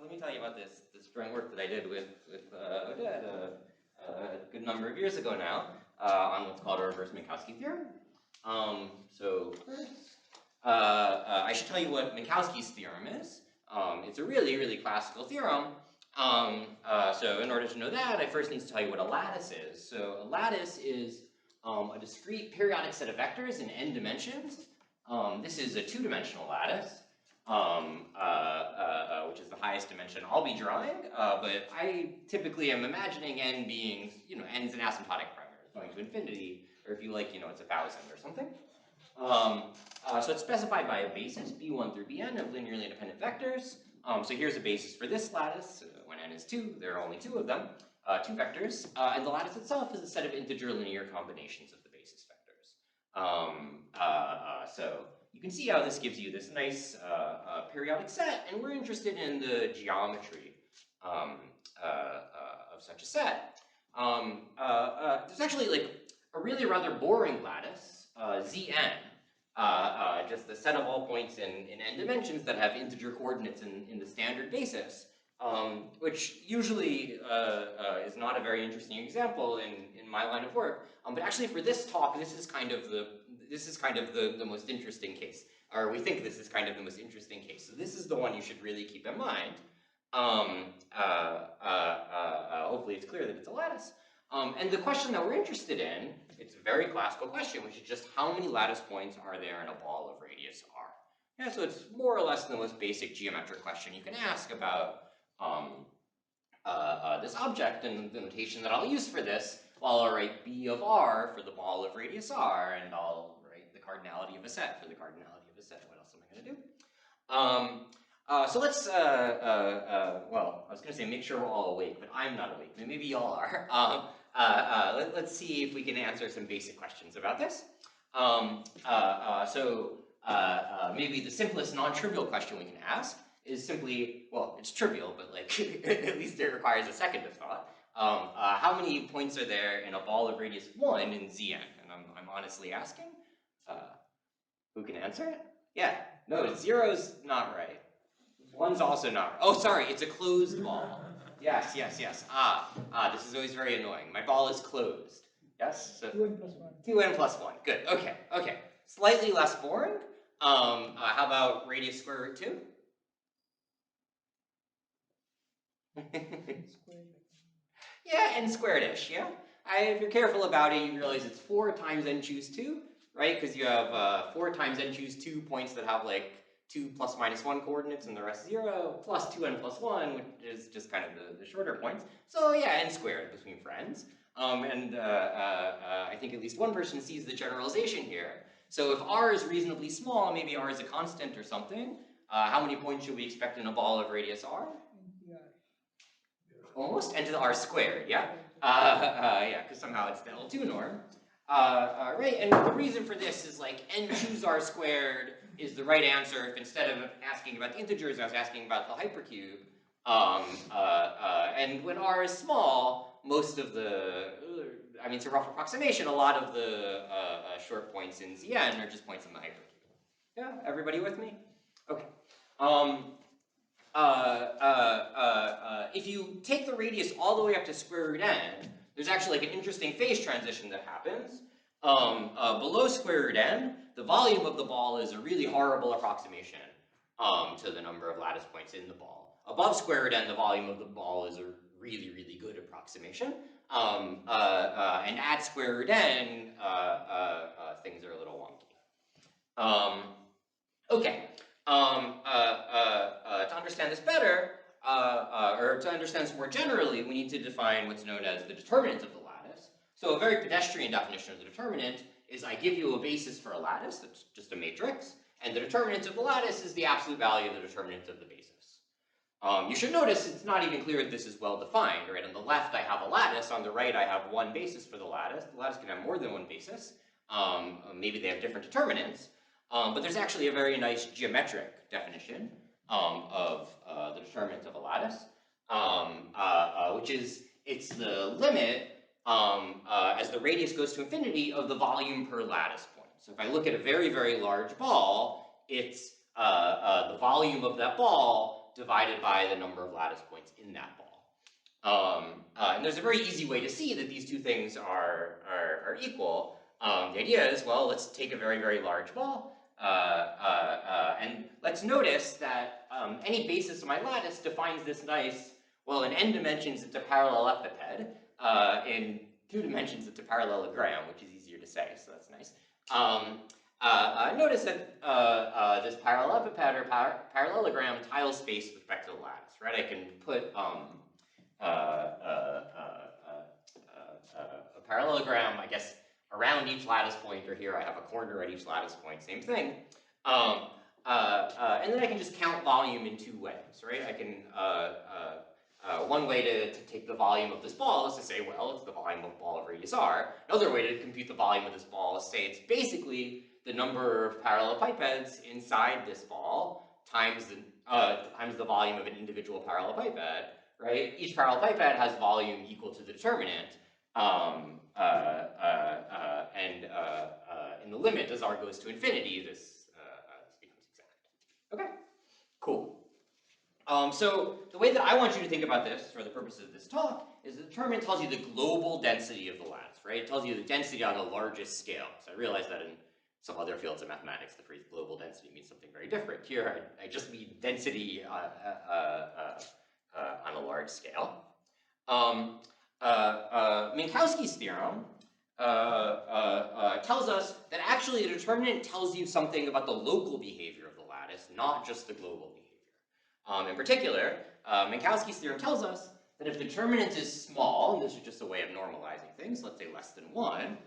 let me tell you about this joint work that I did with Oded a good number of years ago now on what's called a reverse Minkowski theorem. So first, I should tell you what Minkowski's theorem is. It's a really, really classical theorem. So in order to know that, I first need to tell you what a lattice is. So a lattice is a discrete periodic set of vectors in n dimensions. This is a two-dimensional lattice, which is the highest dimension I'll be drawing, but I typically am imagining n being, n is an asymptotic parameter, going to infinity, or if you like, it's 1,000 or something. So it's specified by a basis, b1 through bn, of linearly independent vectors. So here's a basis for this lattice. When n is 2, there are only 2 of them, 2 vectors, and the lattice itself is a set of integer linear combinations of the basis vectors. So you can see how this gives you this nice periodic set, and we're interested in the geometry of such a set. There's actually like a really rather boring lattice, Zn, just the set of all points in n dimensions that have integer coordinates in the standard basis, which usually is not a very interesting example in my line of work. But actually for this talk, this is kind of the most interesting case, or we think this is kind of the most interesting case. So this is the one you should really keep in mind. Hopefully it's clear that it's a lattice. And the question that we're interested in, it's a very classical question, which is just how many lattice points are there in a ball of radius r? Yeah, so it's more or less the most basic geometric question you can ask about this object, and the notation that I'll use for this, well, I'll write B of r for the ball of radius r, and I'll write the cardinality of a set for the cardinality of a set. What else am I going to do? So let's, well, I was going to say make sure we're all awake, but I'm not awake. Maybe y'all are. Let's see if we can answer some basic questions about this. Maybe the simplest non-trivial question we can ask is simply, well, it's trivial, but like at least it requires a second of thought. How many points are there in a ball of radius 1 in Zn? And I'm honestly asking. Who can answer it? Yeah, no, 0's not right. 1's also not right. Oh, sorry, it's a closed ball. Yes. This is always very annoying. My ball is closed. Yes? So 2n plus 1. 2n plus 1. Good. Okay. Slightly less boring. How about radius square root 2? Yeah, n squared-ish, yeah? If you're careful about it, you realize it's 4 times n choose 2, right? Because you have 4 times n choose 2 points that have like 2 plus minus 1 coordinates and the rest 0, plus 2n plus 1, which is just kind of the shorter points. So yeah, n squared between friends. I think at least one person sees the generalization here. So if r is reasonably small, maybe r is a constant or something, how many points should we expect in a ball of radius r? Almost n to the r squared, yeah? Yeah, because somehow it's the L2 norm. Right, and the reason for this is like n choose r squared is the right answer if instead of asking about the integers, I was asking about the hypercube. And when r is small, most of the, I mean, it's a rough approximation, a lot of the short points in Zn are just points in the hypercube. Yeah, everybody with me? Okay. If you take the radius all the way up to square root n, there's actually like an interesting phase transition that happens. Below square root n, the volume of the ball is a really horrible approximation to the number of lattice points in the ball. Above square root n, the volume of the ball is a really, really good approximation. And at square root n, things are a little wonky. Okay. To understand this better, or to understand this more generally, we need to define what's known as the determinant of the lattice. So a very pedestrian definition of the determinant is I give you a basis for a lattice, that's just a matrix, and the determinant of the lattice is the absolute value of the determinant of the basis. You should notice it's not even clear that this is well defined, right? On the left I have a lattice, on the right I have one basis for the lattice. The lattice can have more than one basis. Maybe they have different determinants. But there's actually a very nice geometric definition of the determinant of a lattice, which is it's the limit as the radius goes to infinity of the volume per lattice point. So if I look at a very, very large ball, it's the volume of that ball divided by the number of lattice points in that ball. And there's a very easy way to see that these two things are equal. The idea is, well, let's take a very, very large ball, and let's notice that any basis of my lattice defines this nice, well, in n dimensions it's a parallelepiped, in 2 dimensions it's a parallelogram, which is easier to say, so that's nice. Notice that this parallelepiped or parallelogram tiles space with respect to the lattice, right? I can put a parallelogram, I guess, around each lattice point, or here I have a corner at each lattice point, same thing. And then I can just count volume in 2 ways, right? I can, one way to take the volume of this ball is to say, well, it's the volume of a ball of radius r. Another way to compute the volume of this ball is to say it's basically the number of parallelepipeds inside this ball times the volume of an individual parallelepiped, right? Each parallelepiped has volume equal to the determinant, in the limit as r goes to infinity, this becomes exact. Okay, cool. So the way that I want you to think about this for the purposes of this talk is the determinant tells you the global density of the lattice, right? It tells you the density on the largest scale. So I realize that in some other fields of mathematics, the phrase global density means something very different. Here, I just mean density on a large scale. Minkowski's theorem tells us that actually the determinant tells you something about the local behavior of the lattice, not just the global behavior. In particular, Minkowski's theorem tells us that if the determinant is small, and this is just a way of normalizing things, let's say less than 1,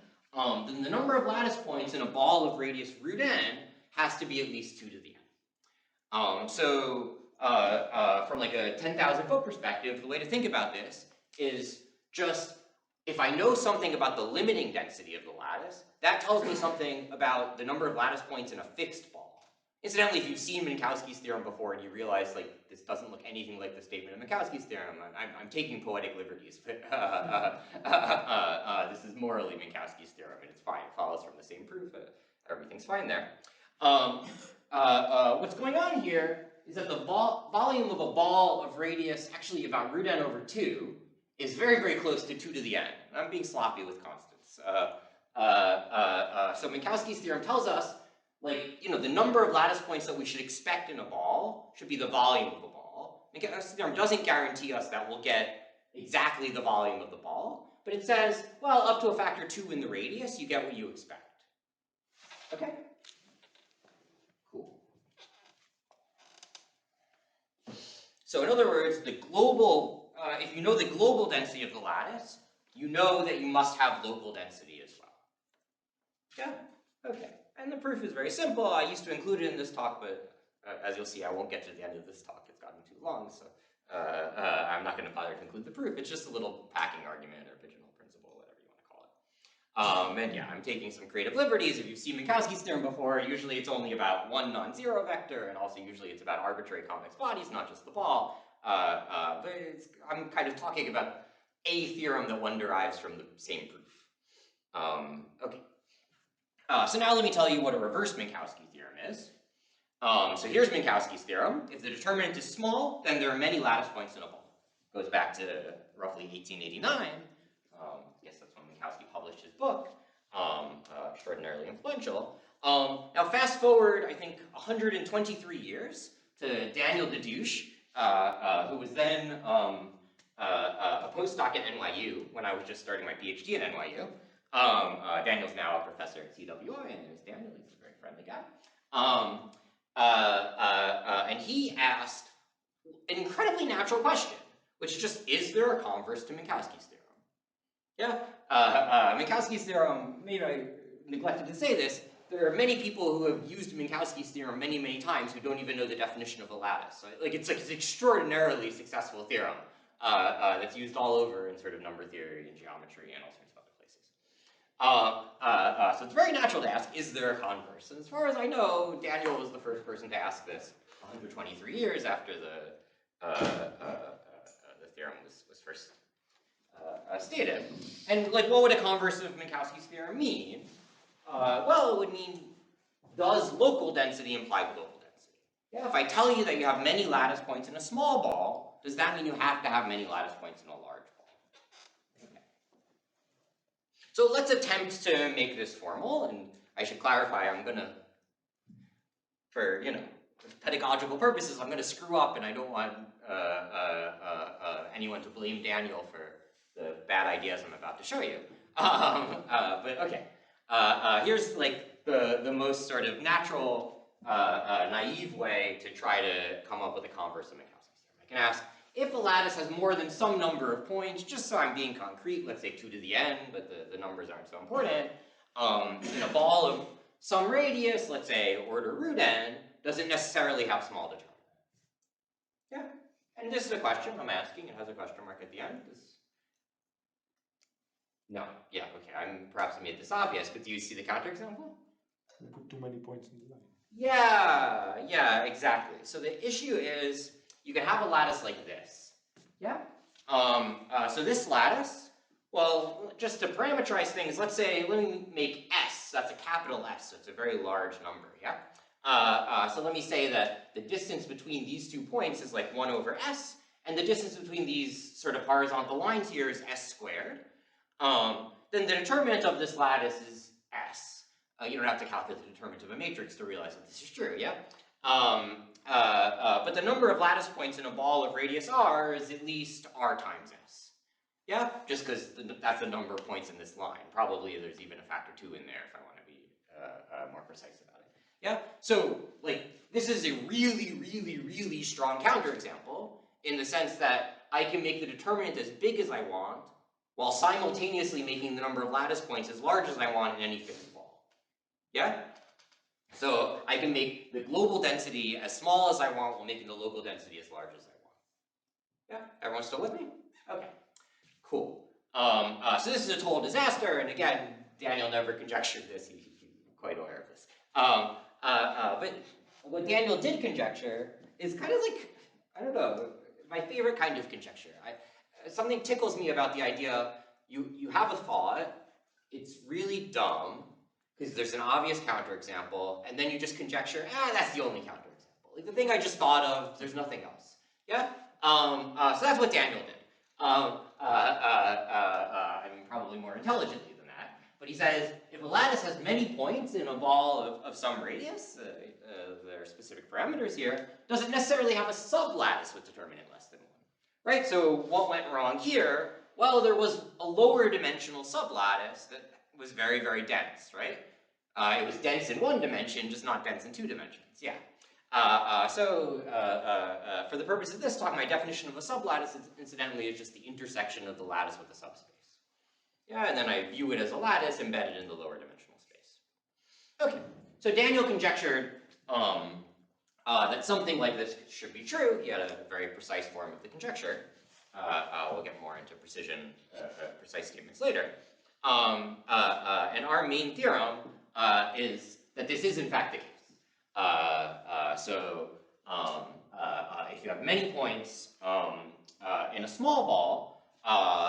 then the number of lattice points in a ball of radius root n has to be at least 2 to the n. From like a 10,000 foot perspective, the way to think about this is just, if I know something about the limiting density of the lattice, that tells me something about the number of lattice points in a fixed ball. Incidentally, if you've seen Minkowski's theorem before and you realize like this doesn't look anything like the statement of Minkowski's theorem, I'm taking poetic liberties, but this is morally Minkowski's theorem, and it's fine. It follows from the same proof. Everything's fine there. What's going on here is that the volume of a ball of radius, actually about root n over 2, is very, very close to 2 to the n. I'm being sloppy with constants. So Minkowski's theorem tells us, like, you know, the number of lattice points that we should expect in a ball should be the volume of a ball. Minkowski's theorem doesn't guarantee us that we'll get exactly the volume of the ball, but it says, well, up to a factor 2 in the radius, you get what you expect. Okay? Cool. So in other words, the global, if you know the global density of the lattice, you know that you must have local density as well. Yeah? Okay. And the proof is very simple. I used to include it in this talk, but as you'll see, I won't get to the end of this talk. It's gotten too long, so I'm not going to bother to include the proof. It's just a little packing argument or pigeonhole principle, whatever you want to call it. And yeah, I'm taking some creative liberties. If you've seen Minkowski's theorem before, usually it's only about one non-zero vector, and also usually it's about arbitrary convex bodies, not just the ball. But I'm kind of talking about a theorem that one derives from the same proof. Okay. So now let me tell you what a reverse Minkowski theorem is. So here's Minkowski's theorem. If the determinant is small, then there are many lattice points in a ball. Goes back to roughly 1889. I guess that's when Minkowski published his book, extraordinarily influential. Now fast forward, I think, 123 years to Daniel Dadush, who was then a postdoc at NYU when I was just starting my PhD at NYU. Daniel's now a professor at CWI, and there's Daniel, he's a very friendly guy. And he asked an incredibly natural question, which is just, is there a converse to Minkowski's theorem? Yeah? Minkowski's theorem, maybe I neglected to say this, there are many people who have used Minkowski's theorem many, many times who don't even know the definition of a lattice. So, it's an extraordinarily successful theorem that's used all over in sort of number theory and geometry and all sorts of other places. So it's very natural to ask, is there a converse? And as far as I know, Daniel was the first person to ask this 123 years after the theorem was first stated. And what would a converse of Minkowski's theorem mean? Well, it would mean, does local density imply global density? Yeah, if I tell you that you have many lattice points in a small ball, does that mean you have to have many lattice points in a large ball? Okay. So let's attempt to make this formal, and I should clarify, I'm gonna, for pedagogical purposes, I'm gonna screw up, and I don't want anyone to blame Daniel for the bad ideas I'm about to show you. But okay, here's like the most sort of natural, naive way to try to come up with a converse of Minkowski's theorem. I can ask, if a lattice has more than some number of points, just so I'm being concrete, let's say 2 to the n, but the numbers aren't so important, in a ball of some radius, let's say order root n, does it necessarily have small determinants? Yeah, and this is a question I'm asking. It has a question mark at the end. No, yeah, okay, perhaps I made this obvious, but do you see the counterexample? You put too many points in the line. Yeah, exactly. So the issue is you can have a lattice like this. Yeah. So this lattice, well, just to parameterize things, let me make S. That's a capital S, so it's a very large number. Yeah. So let me say that the distance between these 2 points is like 1 over S, and the distance between these sort of horizontal lines here is S squared. Then the determinant of this lattice is S. You don't have to calculate the determinant of a matrix to realize that this is true, yeah? But the number of lattice points in a ball of radius r is at least r times s. Yeah? Just because that's the number of points in this line. Probably there's even a factor 2 in there if I want to be more precise about it. Yeah? So, like, this is a really, really, really strong counterexample in the sense that I can make the determinant as big as I want while simultaneously making the number of lattice points as large as I want in any given ball. Yeah? So I can make the global density as small as I want while making the local density as large as I want. Yeah? Everyone still with me? Okay. Cool. So this is a total disaster, and again, Daniel never conjectured this. He's quite aware of this. But what Daniel did conjecture is kind of like, I don't know, my favorite kind of conjecture. Something tickles me about the idea you have a thought, it's really dumb, because there's an obvious counterexample, and then you just conjecture, that's the only counterexample. Like the thing I just thought of, there's nothing else. Yeah? So that's what Daniel did. I mean, probably more intelligently than that. But he says, if a lattice has many points in a ball of some radius, there are specific parameters here, does it necessarily have a sublattice with determinant less than 1? Right? So what went wrong here? Well, there was a lower dimensional sublattice that was very, very dense, right? It was dense in 1 dimension, just not dense in 2 dimensions. Yeah. For the purpose of this talk, my definition of a sublattice, incidentally, is just the intersection of the lattice with the subspace. Yeah, and then I view it as a lattice embedded in the lower dimensional space. Okay, so Daniel conjectured that something like this should be true. He had a very precise form of the conjecture. We'll get more into precise statements later. And our main theorem is that this is in fact the case. If you have many points in a small ball,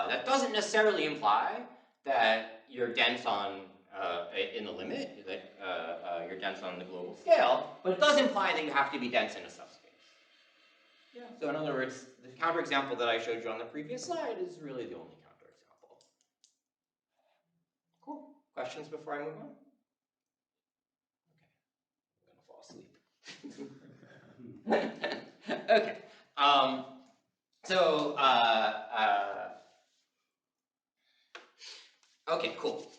that doesn't necessarily imply that you're dense on in the limit, that you're dense on the global scale, but it does imply that you have to be dense in a subspace. Yeah. So in other words, the counterexample that I showed you on the previous slide is really the only counterexample. Cool. Questions before I move on? Okay. I'm gonna fall asleep. Okay. Okay, cool.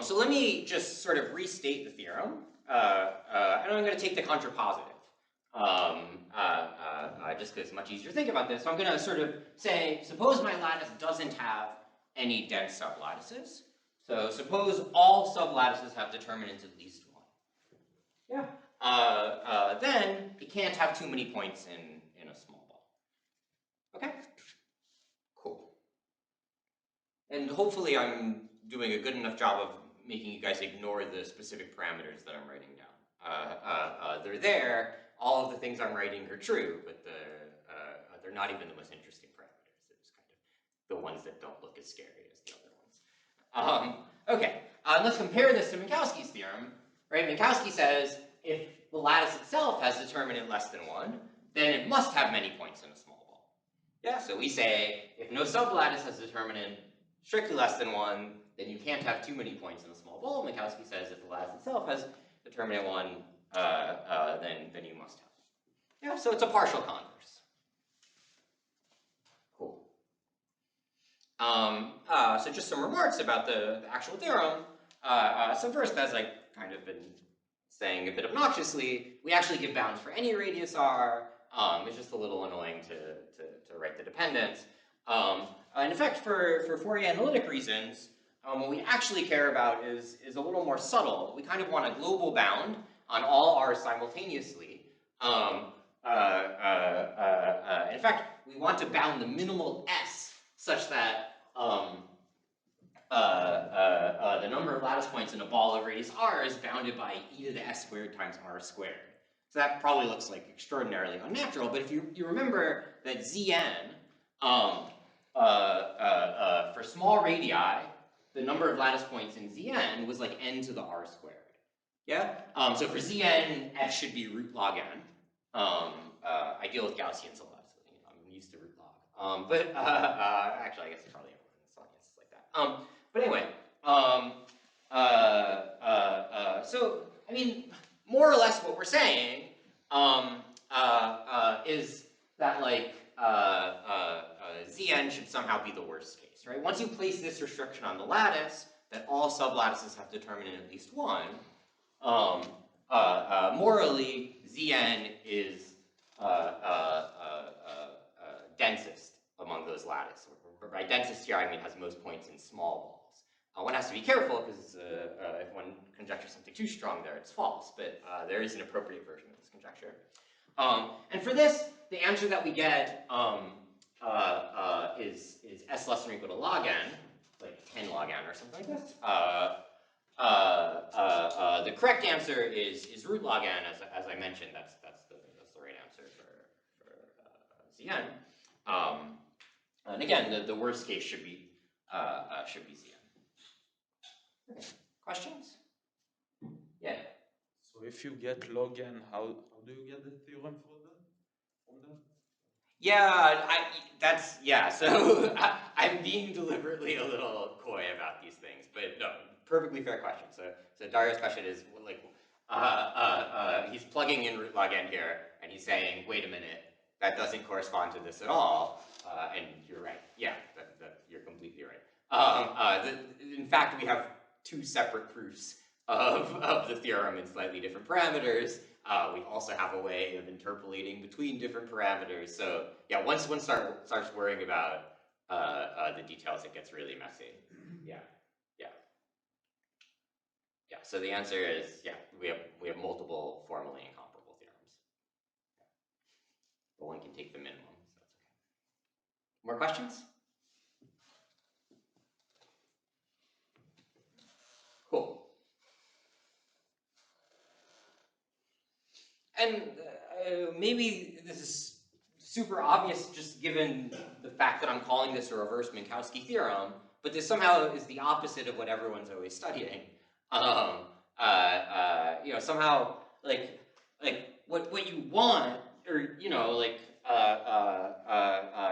So let me just sort of restate the theorem, and I'm going to take the contrapositive, just because it's much easier to think about this. So I'm going to sort of say, suppose my lattice doesn't have any dense sublattices. So suppose all sublattices have determinants at least 1. Yeah. Then it can't have too many points in a small ball. Okay? Cool. And hopefully I'm doing a good enough job of making you guys ignore the specific parameters that I'm writing down. They're there. All of the things I'm writing are true, but they're not even the most interesting parameters. They're just kind of the ones that don't look as scary as the other ones. Okay, let's compare this to Minkowski's theorem. Right? Minkowski says if the lattice itself has determinant less than 1, then it must have many points in a small ball. Yeah, so we say if no sublattice has determinant strictly less than 1, then you can't have too many points in a small ball. Minkowski says if the lattice itself has determinant 1, then you must have. Yeah, so it's a partial converse. Cool. So just some remarks about the actual theorem. So first, as I kind of been saying a bit obnoxiously, we actually give bounds for any radius r. It's just a little annoying to write the dependence. And in fact, for Fourier analytic reasons, what we actually care about is a little more subtle. We kind of want a global bound on all r's simultaneously. In fact, we want to bound the minimal s such that the number of lattice points in a ball of radius r is bounded by e to the s squared times r squared. So that probably looks like extraordinarily unnatural, but if you remember that Zn, for small radii, the number of lattice points in Zn was like n to the r squared. Yeah? So for Zn, f should be root log n. I deal with Gaussians a lot, so I'm used to root log. Actually, I guess probably everyone is like that. But anyway, so I mean, more or less what we're saying is that like Zn should somehow be the worst case, right? Once you place this restriction on the lattice, that all sublattices have determinant at least 1, morally, Zn is densest among those lattices. By densest here, I mean has most points in small balls. One has to be careful because if one conjectures something too strong there, it's false. But there is an appropriate version of this conjecture. And for this, the answer that we get is s less than or equal to log n, like 10 log n or something like this. The correct answer is root log n, as I mentioned. That's the right answer for Zn. And again, the worst case should be Zn. Okay. Questions? Yeah. So if you get log n, how do you get the theorem from that? Yeah, so I'm being deliberately a little coy about these things, but no, perfectly fair question. So Dario's question is like, he's plugging in root log n here, and he's saying, wait a minute, that doesn't correspond to this at all, and you're right. Yeah, you're completely right. In fact, we have 2 separate proofs of the theorem in slightly different parameters. We also have a way of interpolating between different parameters. So yeah, once one starts worrying about the details, it gets really messy. Yeah. So the answer is we have multiple formally incomparable theorems, but one can take the minimum, so that's okay. More questions? Cool. And maybe this is super obvious just given the fact that I'm calling this a reverse Minkowski theorem, but this somehow is the opposite of what everyone's always studying. Somehow like what you want, or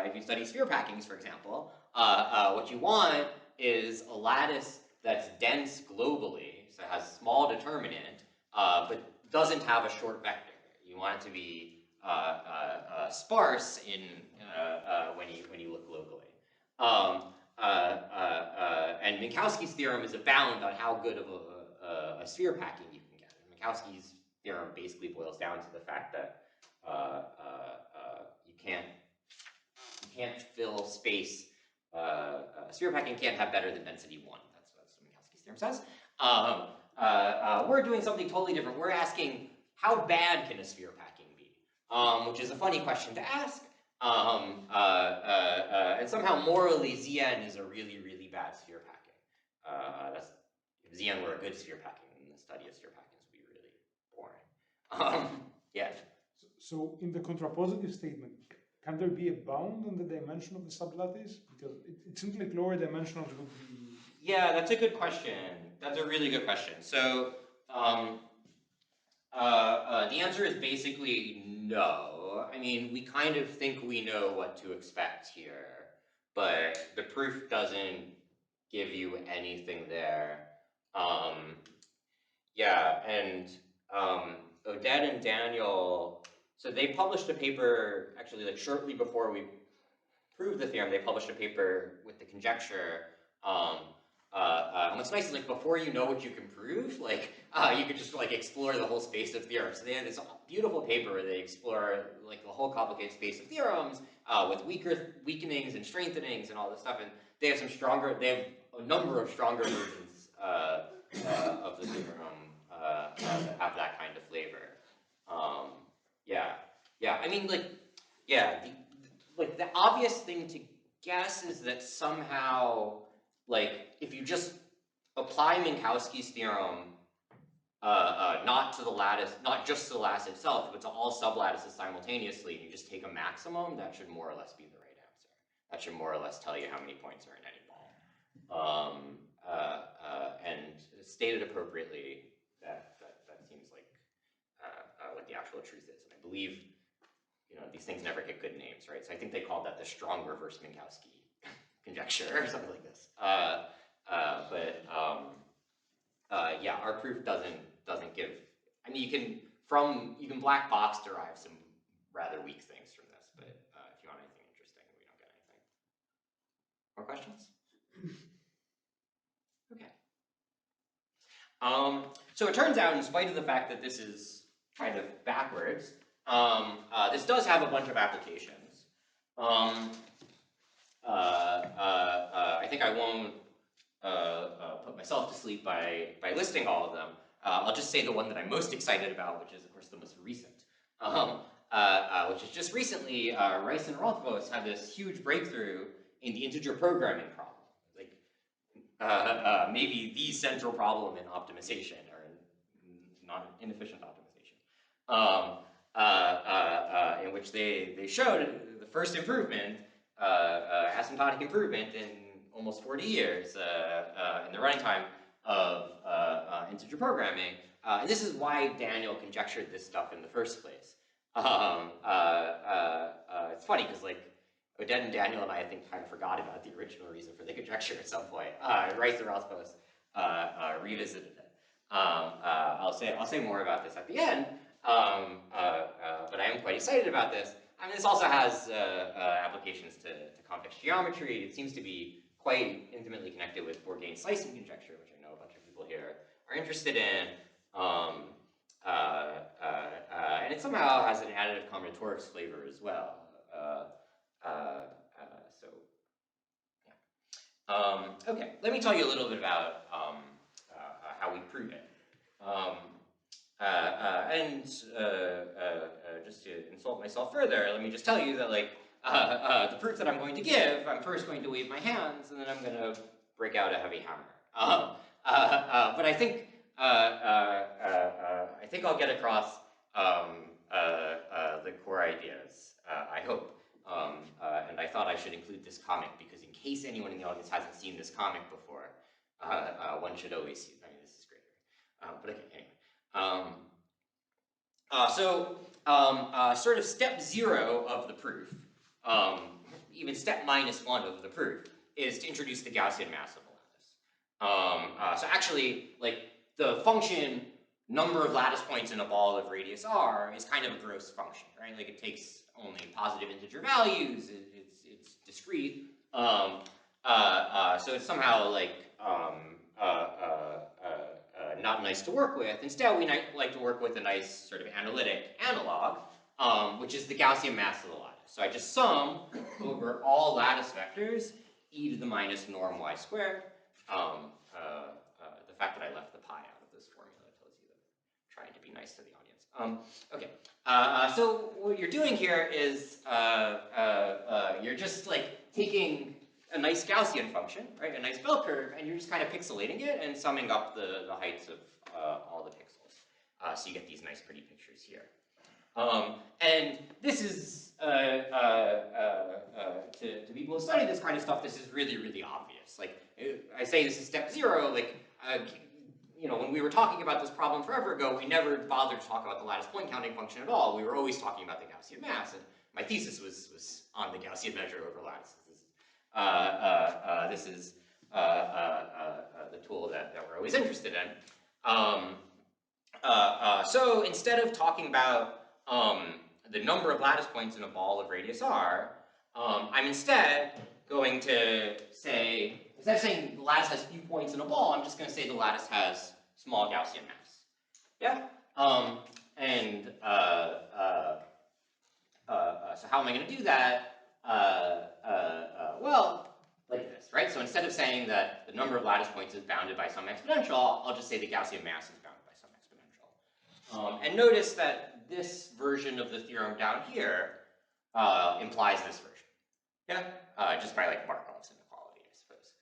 if you study sphere packings, for example, what you want is a lattice that's dense globally, so it has small determinant, but doesn't have a short vector. You want it to be sparse in when you look locally. And Minkowski's theorem is a bound on how good of a sphere packing you can get. And Minkowski's theorem basically boils down to the fact that you can't fill space. A sphere packing can't have better than density 1. That's what Minkowski's theorem says. We're doing something totally different. We're asking, how bad can a sphere packing be? Which is a funny question to ask. And somehow morally, Zn is a really, really bad sphere packing. If Zn were a good sphere packing, then the study of sphere packings would be really boring. Yeah. So in the contrapositive statement, can there be a bound on the dimension of the sublattice? Because it seems like lower dimensionals would be... Yeah, that's a good question. That's a really good question. So, The answer is basically no. I mean, we kind of think we know what to expect here, but the proof doesn't give you anything there. Yeah, and Oded and Daniel, so they published a paper, actually like shortly before we proved the theorem, they published a paper with the conjecture. And what's nice is like before you know what you can prove, like you could just like explore the whole space of theorems. So they had this beautiful paper where they explore like the whole complicated space of theorems with weakenings and strengthenings and all this stuff. And they have they have a number of stronger versions of the theorem that have that kind of flavor. Yeah. I mean, like, yeah. The obvious thing to guess is that somehow, like, if you just apply Minkowski's theorem, not to the lattice, not just to the lattice itself, but to all sublattices simultaneously, and you just take a maximum, that should more or less be the right answer. That should more or less tell you how many points are in any ball. And stated appropriately, that seems like what the actual truth is. And I believe, these things never get good names, right? So I think they called that the strong reverse Minkowski conjecture or something like this. Yeah, our proof doesn't give. I mean, you can black box derive some rather weak things from this, but if you want anything interesting, we don't get anything. More questions? Okay. So it turns out, in spite of the fact that this is kind of backwards, this does have a bunch of applications. I think I won't put myself to sleep by listing all of them. I'll just say the one that I'm most excited about, which is, of course, the most recent, which is just recently, Reis and Rothvoss had this huge breakthrough in the integer programming problem. Like, maybe the central problem in optimization, or not inefficient optimization, in which they showed the first improvement, asymptotic improvement in almost 40 years in the runtime of integer programming. And this is why Daniel conjectured this stuff in the first place. It's funny because, like, Oded and Daniel and I think kind of forgot about the original reason for the conjecture at some point. Reis and Rothvoss revisited it. I'll say more about this at the end, but I am quite excited about this. I mean, this also has applications to convex geometry. It seems to be quite intimately connected with Bourgain's slicing conjecture, which I know a bunch of people here are interested in. And it somehow has an additive combinatorics flavor as well. So, yeah. Okay, let me tell you a little bit about how we prove it. Just to insult myself further, let me just tell you that, like, the proof that I'm going to give, I'm first going to wave my hands, and then I'm going to break out a heavy hammer. But I think I'll get across the core ideas. I hope. And I thought I should include this comic because, in case anyone in the audience hasn't seen this comic before, one should always see it. I mean, this is great. But okay, anyway. Sort of step 0 of the proof, even step -1 of the proof, is to introduce the Gaussian mass of the lattice. So actually, like, the function number of lattice points in a ball of radius r is kind of a gross function, right? Like, it takes only positive integer values. It's discrete. So it's somehow like not nice to work with. Instead, we like to work with a nice sort of analytic analog, which is the Gaussian mass of the lattice. So I just sum over all lattice vectors e to the minus norm y squared. The fact that I left the pi out of this formula tells you that I'm trying to be nice to the audience. Okay. So what you're doing here is you're just like taking a nice Gaussian function, right, a nice bell curve, and you're just kind of pixelating it and summing up the heights of all the pixels. So you get these nice pretty pictures here. And this is, to people who study this kind of stuff, this is really, really obvious. Like, I say this is step 0, like, when we were talking about this problem forever ago, we never bothered to talk about the lattice point counting function at all. We were always talking about the Gaussian mass, and my thesis was on the Gaussian measure over lattices. This is the tool that we're always interested in. So instead of talking about the number of lattice points in a ball of radius r, I'm instead going to say, instead of saying the lattice has few points in a ball, I'm just going to say the lattice has small Gaussian mass. Yeah? So how am I going to do that? Well, like this, right? So instead of saying that the number of lattice points is bounded by some exponential, I'll just say the Gaussian mass is bounded by some exponential. And notice that this version of the theorem down here implies this version. Yeah? Just by like Markov's inequality, I suppose.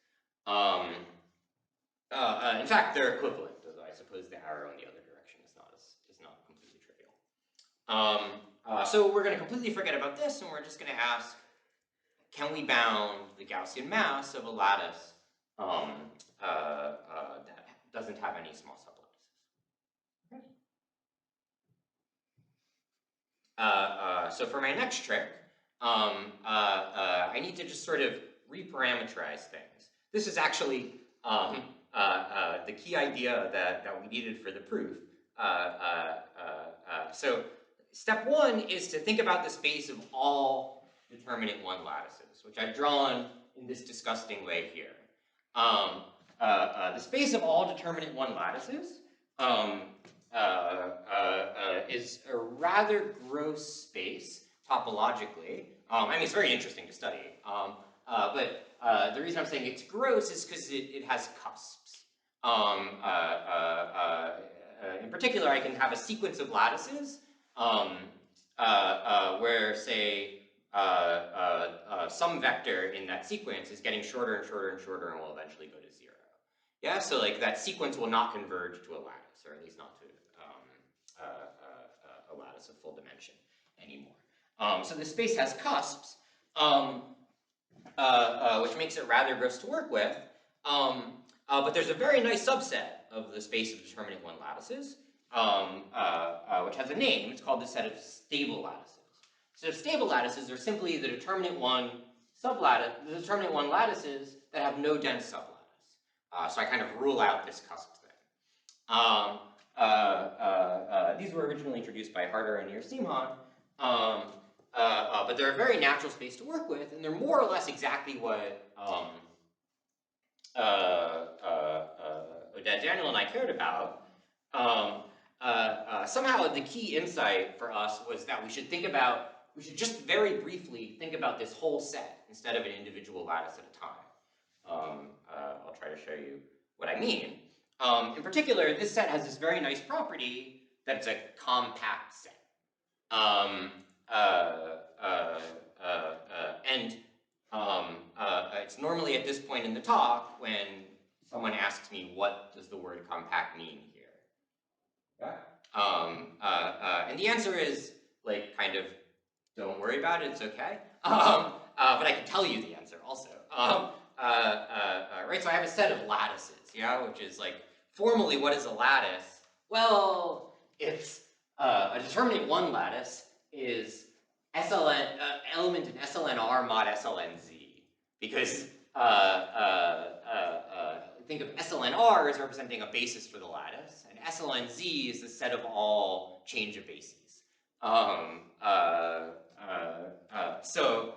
In fact, they're equivalent, although I suppose the arrow in the other direction is not completely trivial. So we're going to completely forget about this, and we're just going to ask, can we bound the Gaussian mass of a lattice that doesn't have any small sublattices? Okay. So for my next trick, I need to just sort of reparameterize things. This is actually the key idea that we needed for the proof. So step one is to think about the space of all determinant 1 lattices, which I've drawn in this disgusting way here. The space of all determinant 1 lattices is a rather gross space topologically. I mean, it's very interesting to study, but the reason I'm saying it's gross is because it has cusps. In particular, I can have a sequence of lattices where, say, some vector in that sequence is getting shorter and shorter and shorter and will eventually go to 0. Yeah, so like that sequence will not converge to a lattice, or at least not to a lattice of full dimension anymore. So the space has cusps, which makes it rather gross to work with. But there's a very nice subset of the space of determinant 1 lattices, which has a name. It's called the set of stable lattices. So stable lattices are simply the determinant 1 lattices that have no dense sublattice. So I kind of rule out this cusp thing. These were originally introduced by Harder and Near-Simon, but they're a very natural space to work with, and they're more or less exactly what Oded, Daniel, and I cared about. Somehow the key insight for us was that we should just very briefly think about this whole set instead of an individual lattice at a time. I'll try to show you what I mean. In particular, this set has this very nice property that it's a compact set. It's normally at this point in the talk when someone asks me, what does the word compact mean here? Yeah? And the answer is, like, kind of, don't worry about it, it's okay. But I can tell you the answer also. Right, so I have a set of lattices, yeah, which is like, formally, what is a lattice? Well, it's a determinant 1 lattice is element in SLNR mod SLNZ, because think of SLNR as representing a basis for the lattice, and SLNZ is the set of all change of bases. So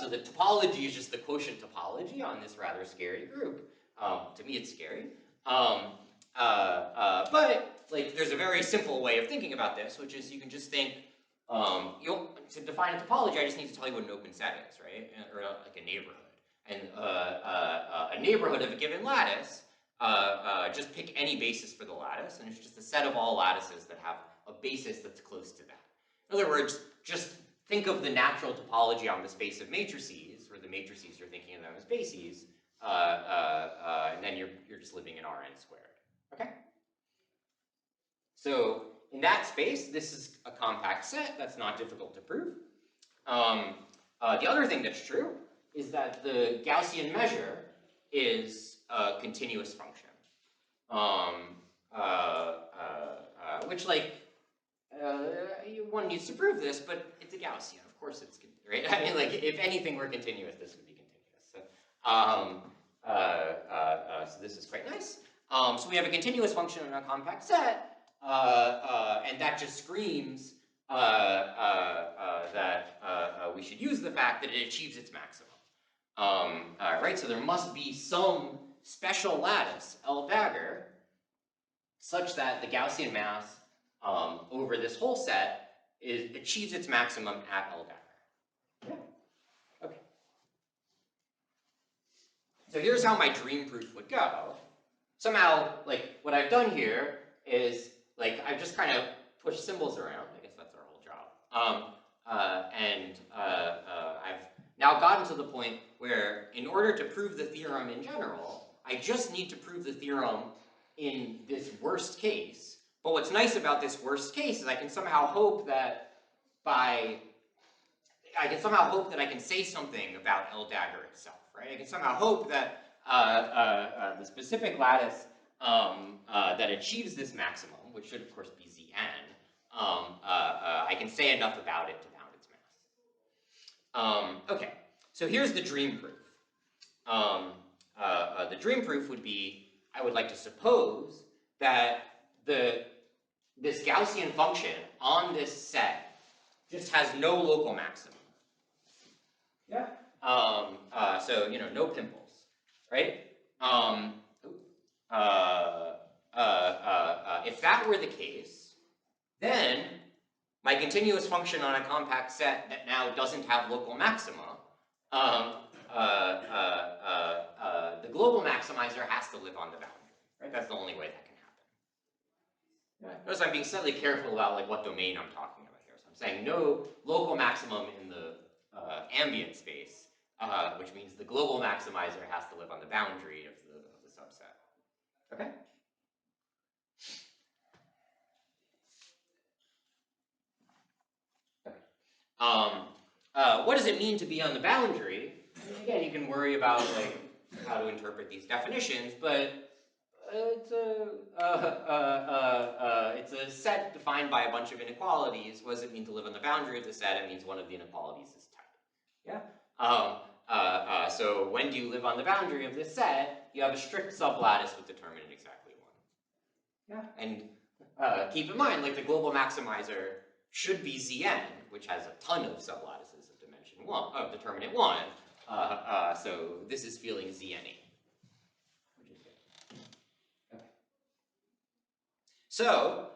the topology is just the quotient topology on this rather scary group. To me, it's scary. But like, there's a very simple way of thinking about this, which is you can just think, to define a topology, I just need to tell you what an open set is, right? Or like a neighborhood. And a neighborhood of a given lattice, just pick any basis for the lattice, and it's just a set of all lattices that have a basis that's close to that. In other words, just think of the natural topology on the space of matrices, where the matrices you're thinking of them as bases, and then you're just living in Rn squared. Okay? So in that space, this is a compact set. That's not difficult to prove. The other thing that's true is that the Gaussian measure is a continuous function. which like one needs to prove this, but it's a Gaussian. Of course, it's right. I mean, like if anything were continuous, this would be continuous. So, so this is quite nice. So we have a continuous function in a compact set, and that just screams that we should use the fact that it achieves its maximum. Right, so there must be some special lattice, L dagger, such that the Gaussian mass over this whole set achieves its maximum at L dagger. Yeah. Okay. So here's how my dream proof would go. Somehow, like, what I've done here is, like, I've just kind of pushed symbols around. I guess that's our whole job. I've now gotten to the point where, in order to prove the theorem in general, I just need to prove the theorem in this worst case. But what's nice about this worst case is I can somehow hope that I can say something about L dagger itself, right? I can somehow hope that the specific lattice that achieves this maximum, which should of course be Zn, I can say enough about it to bound its mass. Okay, so here's the dream proof. The dream proof would be, I would like to suppose that this Gaussian function on this set just has no local maximum. Yeah. So, you know, no pimples, right? If that were the case, then my continuous function on a compact set that now doesn't have local maxima, the global maximizer has to live on the boundary, right? That's the only way that can happen. Yeah. Notice I'm being slightly careful about like what domain I'm talking about here. So I'm saying no local maximum in the ambient space, which means the global maximizer has to live on the boundary of the subset. Okay? What does it mean to be on the boundary? I mean, again, you can worry about like how to interpret these definitions, but it's a set defined by a bunch of inequalities. What does it mean to live on the boundary of the set? It means one of the inequalities is type. Yeah. So when do you live on the boundary of this set? You have a strict sublattice with determinant exactly 1. Yeah. And keep in mind, like the global maximizer should be Zn, which has a ton of sublattices of dimension 1, of determinant 1. So this is feeling Zn-y, which is good. Okay. So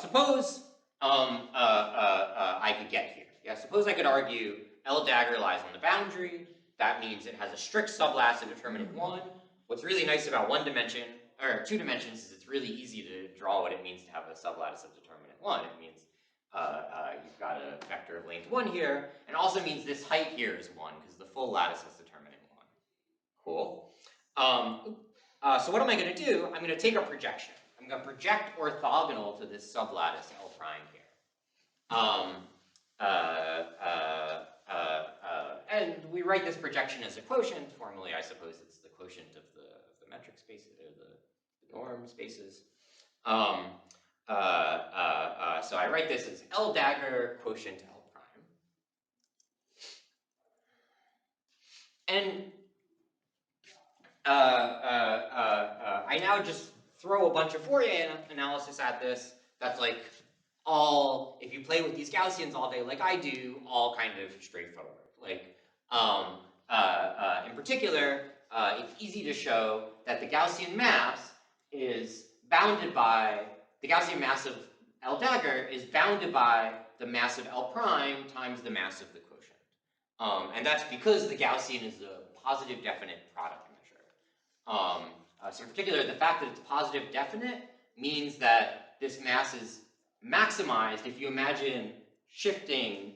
suppose I could get here. Yeah, suppose I could argue L dagger lies on the boundary. That means it has a strict sublattice of determinant 1. What's really nice about 1 dimension, or 2 dimensions, is it's really easy to draw what it means to have a sublattice of determinant 1. It means you've got a vector of length 1 here, and also means this height here is 1, because the full lattice has determinant 1. Cool. So what am I going to do? I'm going to take a projection. I'm going to project orthogonal to this sublattice L prime here. And we write this projection as a quotient. Formally, I suppose it's the quotient of the metric spaces, or the norm spaces. So I write this as L dagger quotient L prime. And I now just throw a bunch of Fourier analysis at this. That's like all, if you play with these Gaussians all day like I do, all kind of straightforward. Like, in particular, it's easy to show that the Gaussian mass is bounded by, the Gaussian mass of L dagger is bounded by the mass of L prime times the mass of the quotient. And that's because the Gaussian is a positive definite product measure. So in particular, the fact that it's positive definite means that this mass is maximized if you imagine shifting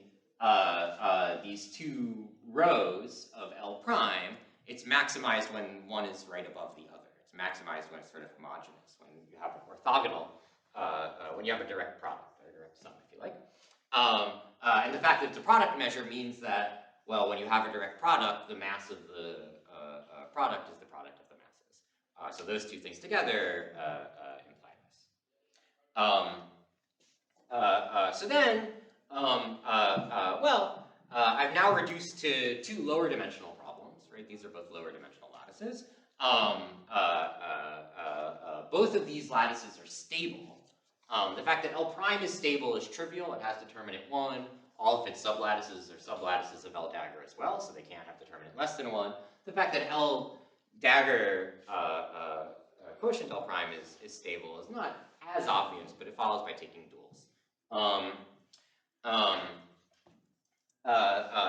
these two rows of L prime. It's maximized when one is right above the other. It's maximized when it's sort of homogeneous, when you have an orthogonal, when you have a direct product, or a direct sum, if you like. And the fact that it's a product measure means that, well, when you have a direct product, the mass of the product is the product of the masses. So those two things together imply this. So then, I've now reduced to two lower dimensional problems, right? These are both lower dimensional lattices. Both of these lattices are stable. The fact that L prime is stable is trivial. It has determinant 1. All of its sublattices are sublattices of L dagger as well, so they can't have determinant less than 1. The fact that L dagger quotient L prime is stable is not as obvious, but it follows by taking duals.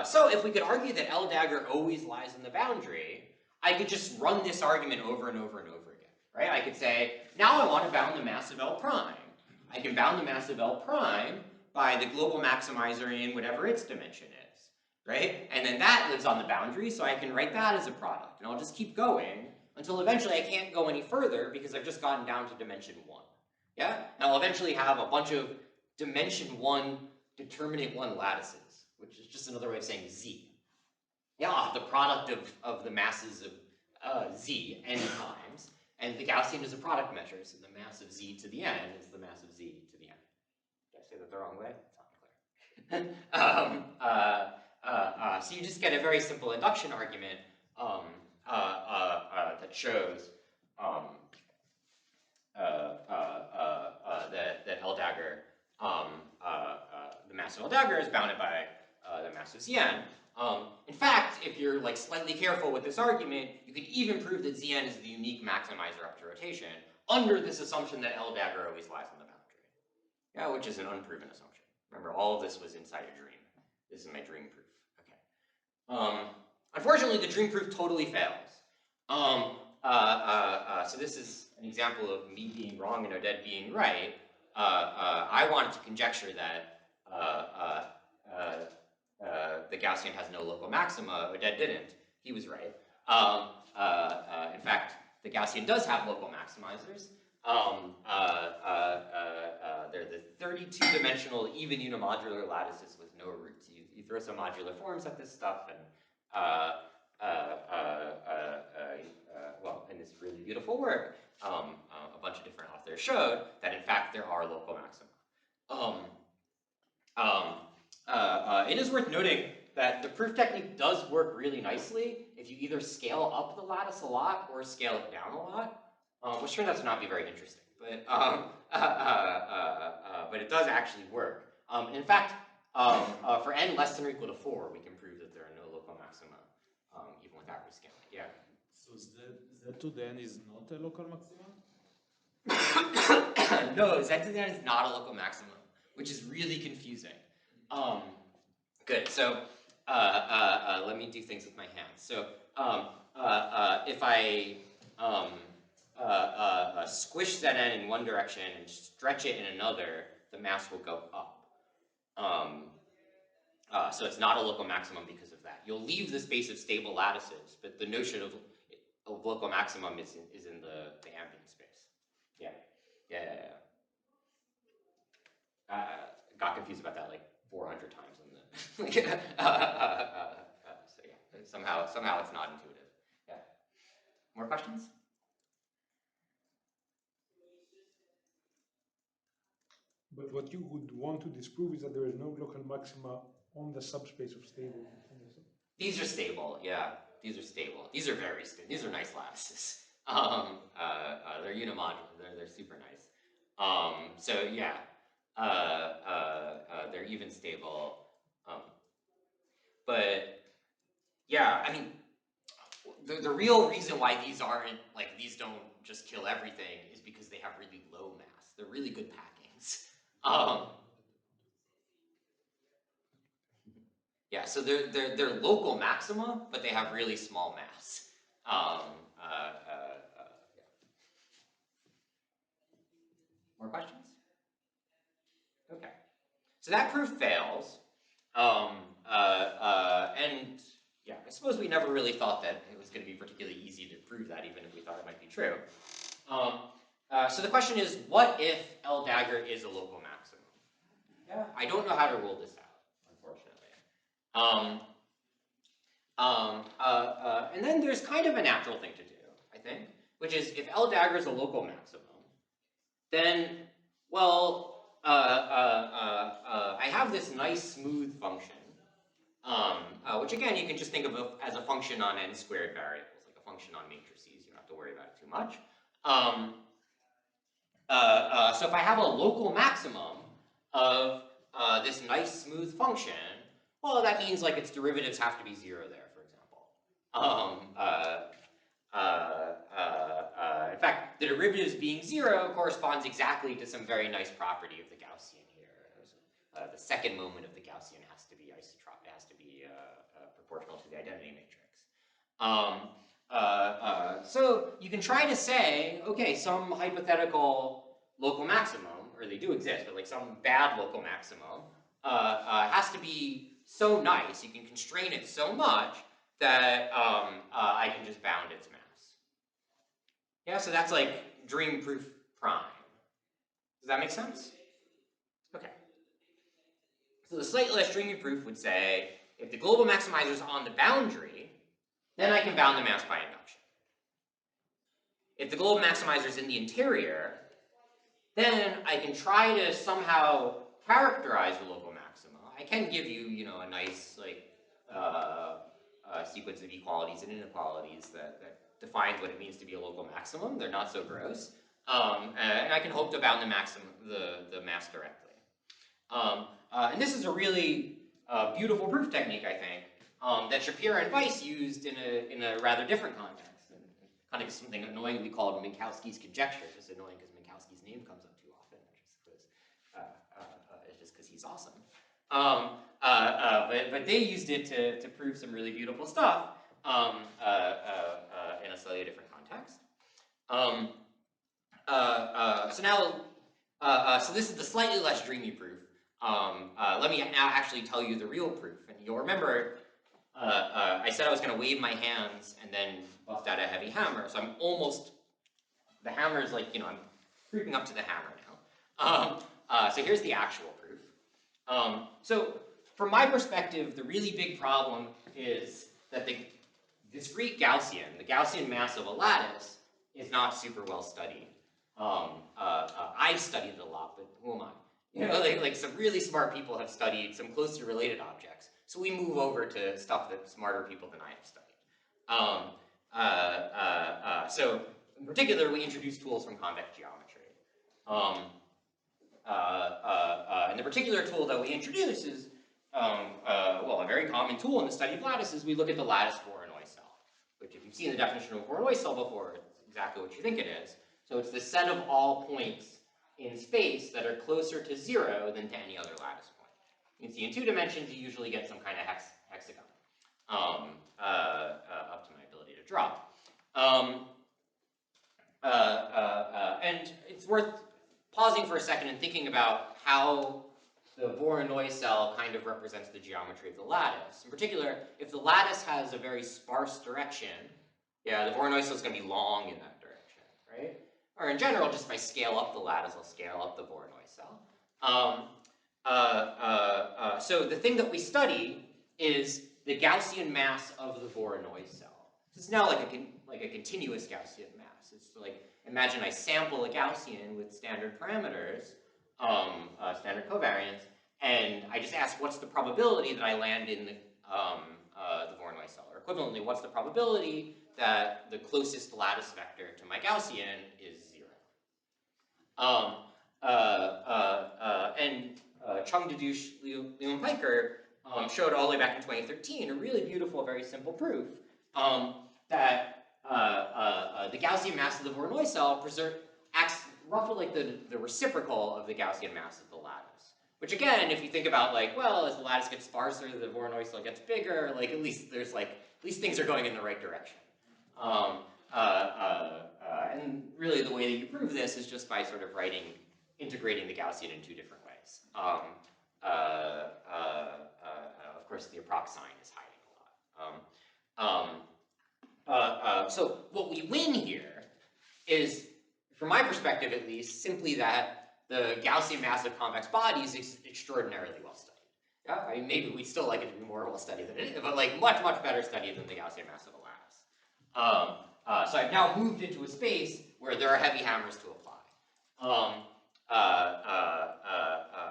So if we could argue that L dagger always lies in the boundary, I could just run this argument over and over and over again, right? I could say, now I want to bound the mass of L prime. I can bound the mass of L prime by the global maximizer in whatever its dimension is, right? And then that lives on the boundary, so I can write that as a product. And I'll just keep going until eventually I can't go any further because I've just gotten down to dimension 1. Yeah? And I'll eventually have a bunch of dimension 1 determinant 1 lattices, which is just another way of saying Z. Yeah, I'll have the product of the masses of Z n times, and the Gaussian is a product measure, so the mass of Z to the n is the mass of Z to the n. Did I say that the wrong way? It's not clear. So you just get a very simple induction argument that shows that L dagger, the mass of L dagger is bounded by the mass of Zn. In fact, if you're like slightly careful with this argument, you can even prove that Zn is the unique maximizer up to rotation under this assumption that L dagger always lies on the boundary. Yeah, which is an unproven assumption. Remember, all of this was inside a dream. This is my dream proof. Okay. Unfortunately, the dream proof totally fails. So this is an example of me being wrong and Oded being right. I wanted to conjecture that the Gaussian has no local maxima. Oded didn't. He was right. In fact, the Gaussian does have local maximizers. They're the 32-dimensional even unimodular lattices with no roots. You throw some modular forms at this stuff, and well, in this really beautiful work, a bunch of different authors showed that in fact there are local maxima. It is worth noting that the proof technique does work really nicely if you either scale up the lattice a lot or scale it down a lot, which turns out to not be very interesting. But it does actually work. In fact, for n less than or equal to 4, we can prove that there are no local maxima, even without rescaling. Yeah. So Z to the n is not a local maximum? No, Z to the n is not a local maximum, which is really confusing. Good. So let me do things with my hands. So if I squish Zn in one direction and stretch it in another, the mass will go up. So it's not a local maximum because of that. You'll leave the space of stable lattices, but the notion of local maximum is in the ambient space. Yeah. Got confused about that like 400 times in the. So yeah, somehow it's not intuitive. Yeah. More questions? But what you would want to disprove is that there is no local maxima on the subspace of stable. These are stable, yeah. These are stable. These are very stable. These are nice lattices. They're unimodular. They're super nice. So yeah, they're even stable. But yeah, I mean, the real reason why these aren't like these don't just kill everything is because they have really low mass. They're really good packings. Yeah, so they're local maxima, but they have really small mass. Yeah. More questions? Okay. So that proof fails. And yeah, I suppose we never really thought that it was going to be particularly easy to prove that, even if we thought it might be true. So the question is, what if L dagger is a local maximum? Yeah, I don't know how to rule this out, unfortunately. And then there's kind of a natural thing to do, I think, which is if L dagger is a local maximum, then, well, I have this nice smooth function, which again you can just think of as a function on n squared variables, like a function on matrices. You don't have to worry about it too much. So if I have a local maximum of this nice smooth function, well, that means like its derivatives have to be 0 there, for example. In fact, the derivatives being 0 corresponds exactly to some very nice property of the Gaussian here. The second moment of the Gaussian has to be isotropic, has to be proportional to the identity matrix. So you can try to say, okay, some hypothetical local maximum, or they do exist, but like some bad local maximum, has to be so nice, you can constrain it so much that I can just bound its mass. Yeah, so that's like dream proof prime. Does that make sense? Okay. So the slightly less dreamy proof would say, if the global maximizer is on the boundary, then I can bound the mass by induction. If the global maximizer is in the interior, then I can try to somehow characterize the local maxima. I can give you, you know, a nice like sequence of equalities and inequalities that defines what it means to be a local maximum. They're not so gross, and I can hope to bound the maximum, the mass directly. And this is a really beautiful proof technique, I think, that Shapiro and Weiss used in a rather different context. Kind of something annoyingly called Minkowski's conjecture. Just annoying because Minkowski's name comes up too often, just because he's awesome. But they used it to prove some really beautiful stuff in a slightly different context. So now, so this is the slightly less dreamy proof. Let me now actually tell you the real proof, and you'll remember I said I was going to wave my hands and then bust out a heavy hammer, so I'm almost, the hammer is like, you know, I'm creeping up to the hammer now. So here's the actual proof. So from my perspective, the really big problem is that the discrete Gaussian, the Gaussian mass of a lattice, is not super well studied. I've studied it a lot, but who am I? You know, like some really smart people have studied some closely related objects. So we move over to stuff that smarter people than I have studied. So in particular, we introduce tools from convex geometry. And the particular tool that we introduce is, well, a very common tool in the study of lattices. We look at the lattice Voronoi cell, which if you've seen the definition of a Voronoi cell before, it's exactly what you think it is. So it's the set of all points in space that are closer to 0 than to any other lattice point. You can see in 2 dimensions, you usually get some kind of hexagon, up to my ability to draw. And it's worth pausing for a second and thinking about how the Voronoi cell kind of represents the geometry of the lattice. In particular, if the lattice has a very sparse direction, yeah, the Voronoi cell is going to be long in that direction, right? Or in general, just if I scale up the lattice, I'll scale up the Voronoi cell. So the thing that we study is the Gaussian mass of the Voronoi cell. So it's now like a continuous Gaussian mass. It's like, imagine I sample a Gaussian with standard parameters, standard covariance, and I just ask what's the probability that I land in the Voronoi cell, or equivalently, what's the probability that the closest lattice vector to my Gaussian is 0. Chung, Dadush, Leon Piker showed all the way back in 2013 a really beautiful, very simple proof that the Gaussian mass of the Voronoi cell acts roughly like the reciprocal of the Gaussian mass of the lattice. Which again, if you think about like, well, as the lattice gets sparser, the Voronoi cell gets bigger, like at least there's like, at least things are going in the right direction. And really the way that you prove this is just by sort of integrating the Gaussian in 2 different ways. Of course, the approx sign is hiding a lot. So what we win here is, from my perspective at least, simply that the Gaussian mass of convex bodies is extraordinarily well studied. Yeah? I mean, maybe we'd still like it to be more well studied than it is, but like much, much better studied than the Gaussian mass of a lattice. So I've now moved into a space where there are heavy hammers to apply.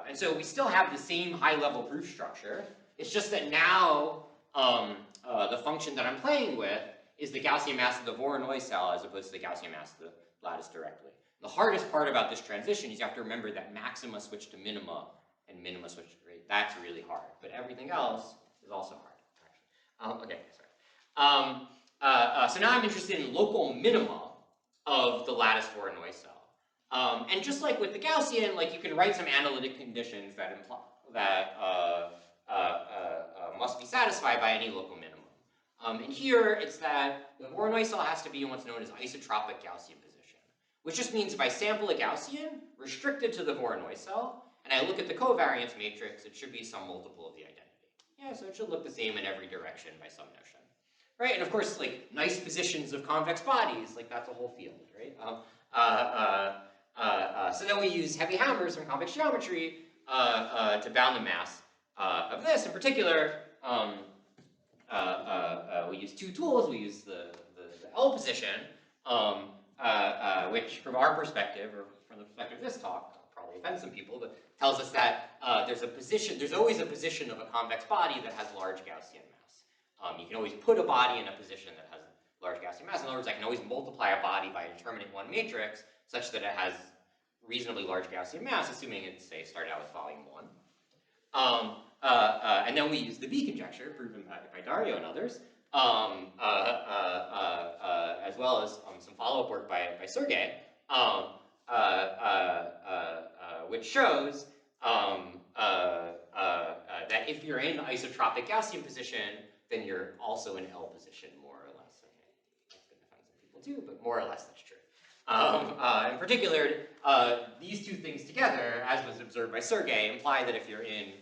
And so we still have the same high-level proof structure. It's just that now the function that I'm playing with is the Gaussian mass of the Voronoi cell as opposed to the Gaussian mass of the lattice directly. The hardest part about this transition is you have to remember that maxima switch to minima and minima switch to rate. That's really hard, but everything else is also hard, actually. Okay, sorry. So now I'm interested in local minima of the lattice Voronoi cell. And just like with the Gaussian, like you can write some analytic conditions that imply that must be satisfied by any local minimum. And here it's that the Voronoi cell has to be in what's known as isotropic Gaussian position, which just means if I sample a Gaussian restricted to the Voronoi cell, and I look at the covariance matrix, it should be some multiple of the identity. Yeah, so it should look the same in every direction by some notion. Right, and of course, like nice positions of convex bodies, like that's a whole field, right? So then we use heavy hammers from convex geometry to bound the mass of this. In particular, we use two tools. We use the L position, which from our perspective, or from the perspective of this talk, probably offends some people, but tells us that there's always a position of a convex body that has large Gaussian mass. You can always put a body in a position that has large Gaussian mass. In other words, I can always multiply a body by a determinant 1 matrix such that it has reasonably large Gaussian mass, assuming it, say, started out with volume 1. And then we use the V conjecture, proven by Dario and others, as well as some follow-up work by Sergey, which shows that if you're in the isotropic Gaussian position, then you're also in L position, more or less. Okay, that's going to offend some people too, but more or less that's true. In particular, these two things together, as was observed by Sergey, imply that if you're in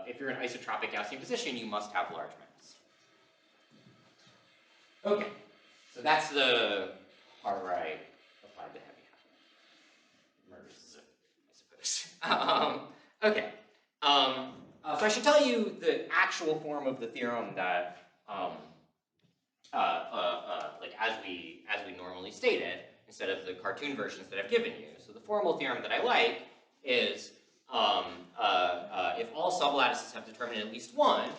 if you're in isotropic Gaussian position, you must have large mass. Okay, so that's the part where I applied the heavy hammers, I suppose. Okay, so I should tell you the actual form of the theorem that, like as we normally state it, instead of the cartoon versions that I've given you. So the formal theorem that I like is if all sublattices have determinant at least 1,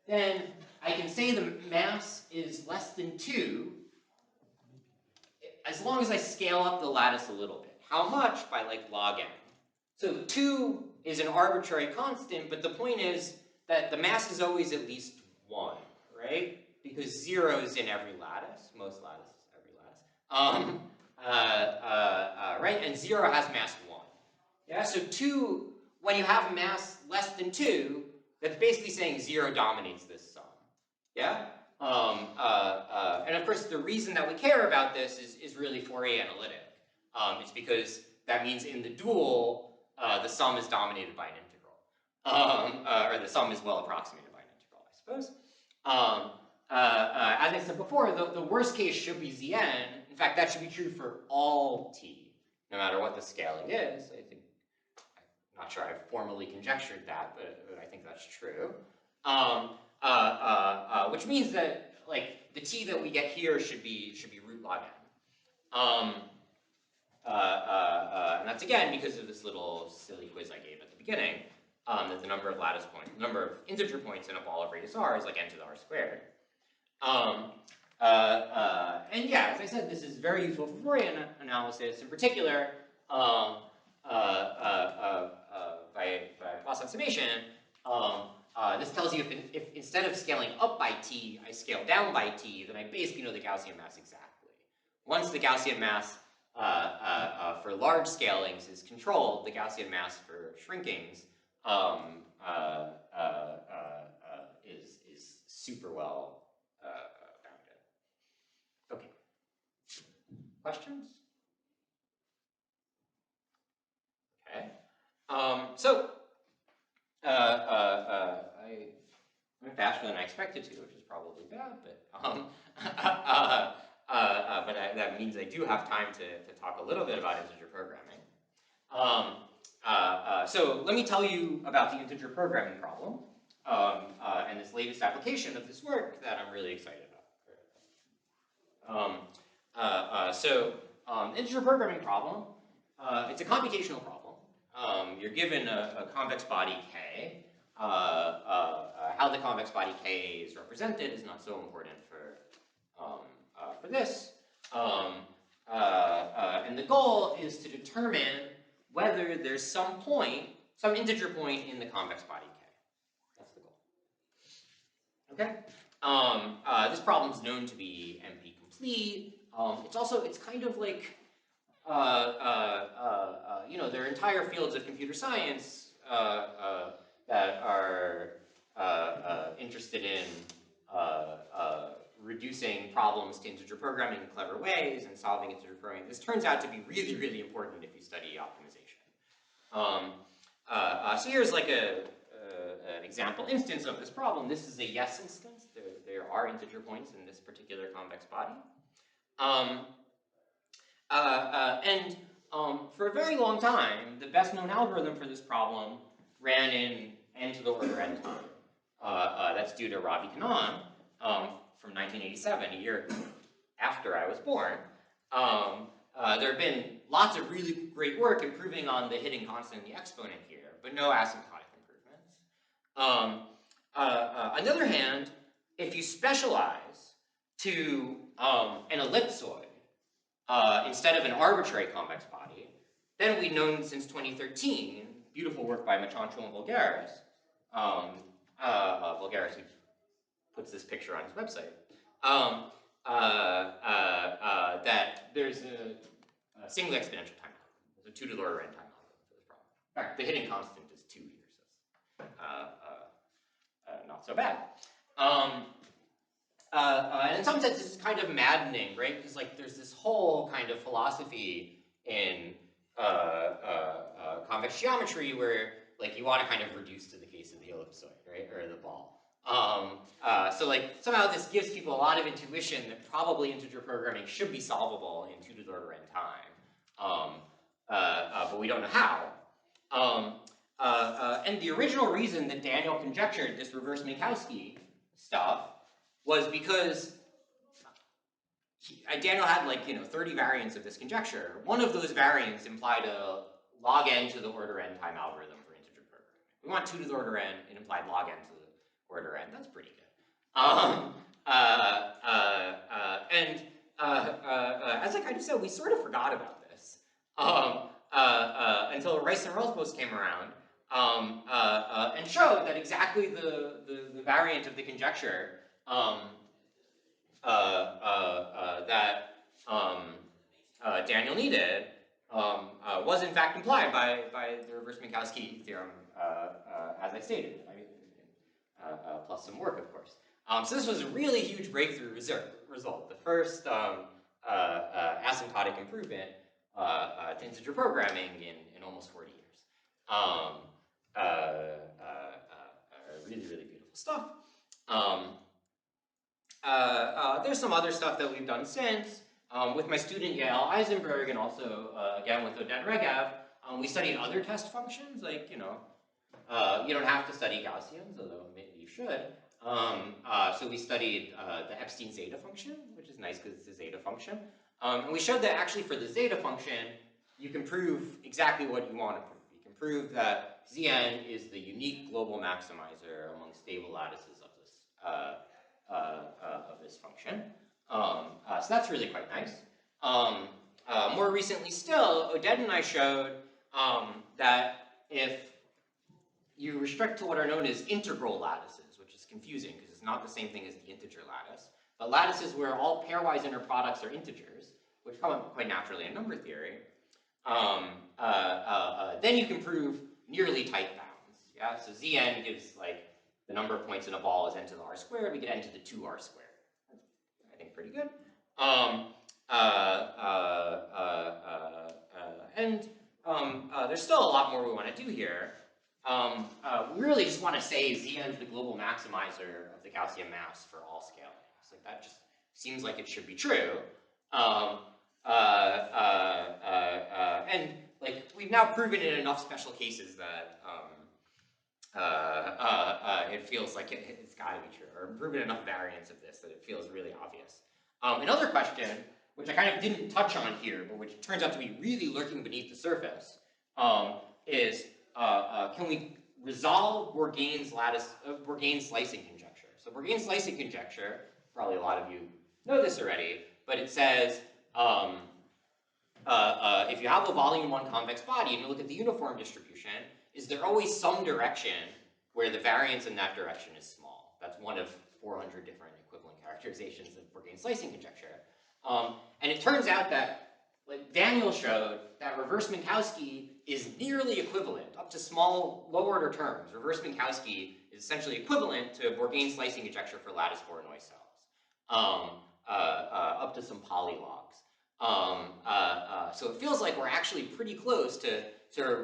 then I can say the mass is less than 2 as long as I scale up the lattice a little bit. How much? By like log n. So 2 is an arbitrary constant, but the point is that the mass is always at least 1, right? Because 0 is in every lattice, most lattices, every lattice. Right, and 0 has mass 1. Yeah, so 2, when you have mass less than 2, that's basically saying 0 dominates this sum. Yeah? And of course, the reason that we care about this is really Fourier analytic. It's because that means in the dual, the sum is dominated by an integral. Or the sum is well approximated by an integral, I suppose. As I said before, the worst case should be Zn. In fact, that should be true for all t, no matter what the scaling is. I think, I'm not sure I've formally conjectured that, but I think that's true. Which means that like the t that we get here should be root log n. And that's again because of this little silly quiz I gave at the beginning, that the number of lattice points, the number of integer points in a ball of radius r is like n to the r squared. And yeah, as I said, this is very useful for Fourier analysis, in particular by Poisson summation. This tells you if instead of scaling up by t, I scale down by t, then I basically know the Gaussian mass exactly. Once the Gaussian mass for large scalings is controlled, the Gaussian mass for shrinkings is super well bounded. Okay. Questions? Okay. So I went faster than I expected to, which is probably bad, but that means I do have time to talk a little bit about integer programming. So let me tell you about the integer programming problem. and this latest application of this work that I'm really excited about. Integer programming problem, it's a computational problem. You're given a convex body K. How the convex body K is represented is not so important for this. And the goal is to determine whether there's some integer point in the convex body K. That's the goal. Okay? This problem is known to be NP complete. It's kind of like, there are entire fields of computer science that are interested in reducing problems to integer programming in clever ways and solving integer programming. This turns out to be really, really important if you study optimization. So here's like an example instance of this problem. This is a yes instance. There are integer points in this particular convex body. For a very long time, the best known algorithm for this problem ran in n to the order n time. That's due to Ravi Kannan from 1987, a year after I was born. There have been lots of really great work improving on the hidden constant and the exponent here, but no asymptotic improvements. On the other hand, if you specialize to an ellipsoid instead of an arbitrary convex body, then we've known since 2013, beautiful work by Machancho and Vulgaris, Vulgaris who puts this picture on his website, that there's a single exponential time algorithm. There's a 2 to the order n time algorithm for this problem. In fact, the hidden constant is 2 here, so it's not so bad. And in some sense, this is kind of maddening, right? Because like there's this whole kind of philosophy in convex geometry where like you want to kind of reduce to the case of the ellipsoid, right, or the ball. So like somehow this gives people a lot of intuition that probably integer programming should be solvable in 2 to the order n time, but we don't know how. And the original reason that Daniel conjectured this reverse Minkowski stuff was because Daniel had like 30 variants of this conjecture. One of those variants implied a log n to the order n time algorithm for integer programming. We want 2 to the order n, it implied log n to the order n. That's pretty good. As I kind of said, we sort of forgot about this until Reis and Rothvoss came around and showed that exactly the variant of the conjecture that Daniel needed was in fact implied by the reverse Minkowski theorem, as I stated, plus some work, of course. So this was a really huge breakthrough result, the first asymptotic improvement to integer programming in almost 40 years. Really, really beautiful stuff. There's some other stuff that we've done since. With my student Yael Eisenberg and also, again, with Oded Regev, we studied other test functions, like, you don't have to study Gaussians, although maybe you should. So we studied the Epstein zeta function, which is nice because it's a zeta function. And we showed that actually for the zeta function, you can prove exactly what you want to prove. You can prove that Zn is the unique global maximizer among stable lattices of this function. So that's really quite nice. More recently still, Oded and I showed that if you restrict to what are known as integral lattices, which is confusing because it's not the same thing as the integer lattice, but lattices where all pairwise inner products are integers, which come up quite naturally in number theory, then you can prove nearly tight bounds. Yeah, so Zn gives like the number of points in a ball is n to the r squared. We get n to the 2r squared. I think pretty good. There's still a lot more we want to do here. We really just want to say Zn is the global maximizer of the Gaussian maps for all scalings. Like that just seems like it should be true. And like we've now proven in enough special cases that it feels like it's got to be true, or proven enough variants of this that it feels really obvious. Another question, which I kind of didn't touch on here, but which turns out to be really lurking beneath the surface, is can we resolve Bourgain's slicing conjecture? So Bourgain's slicing conjecture, probably a lot of you know this already, but it says if you have a volume 1 convex body and you look at the uniform distribution, is there always some direction where the variance in that direction is small? That's one of 400 different equivalent characterizations of Bourgain's slicing conjecture. And it turns out that, like Daniel showed, that reverse Minkowski is nearly equivalent, up to small, low-order terms. Reverse Minkowski is essentially equivalent to Bourgain's slicing conjecture for lattice Voronoi cells, up to some polylogs. So it feels like we're actually pretty close to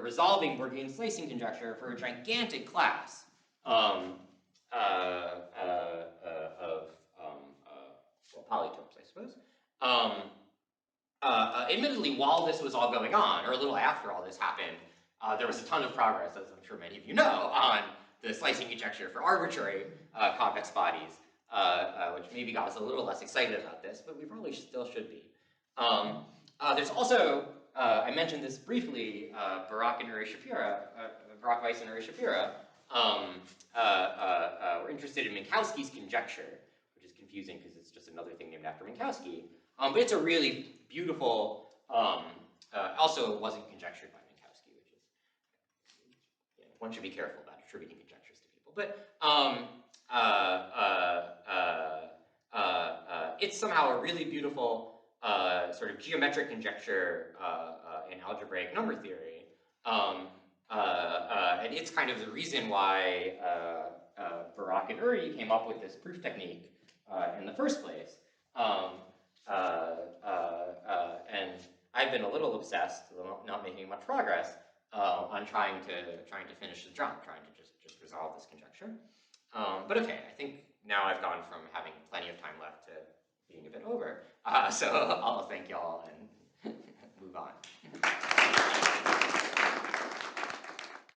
resolving Bourgain's slicing conjecture for a gigantic class of polytopes, I suppose. Admittedly, while this was all going on, or a little after all this happened, there was a ton of progress, as I'm sure many of you know, on the slicing conjecture for arbitrary convex bodies, which maybe got us a little less excited about this, but we probably still should be. There's also, I mentioned this briefly, Barak Weiss and Uri Shapira were interested in Minkowski's conjecture, which is confusing because it's just another thing named after Minkowski. But it's a really beautiful, also it wasn't conjectured by Minkowski, which is, one should be careful about attributing conjectures to people. But it's somehow a really beautiful sort of geometric conjecture in algebraic number theory. And it's kind of the reason why Barak and Uri came up with this proof technique in the first place. And I've been a little obsessed, not making much progress, on trying to finish the job, trying to just resolve this conjecture. But okay, I think now I've gone from having plenty of time left to being a bit over. So I'll thank y'all and move on.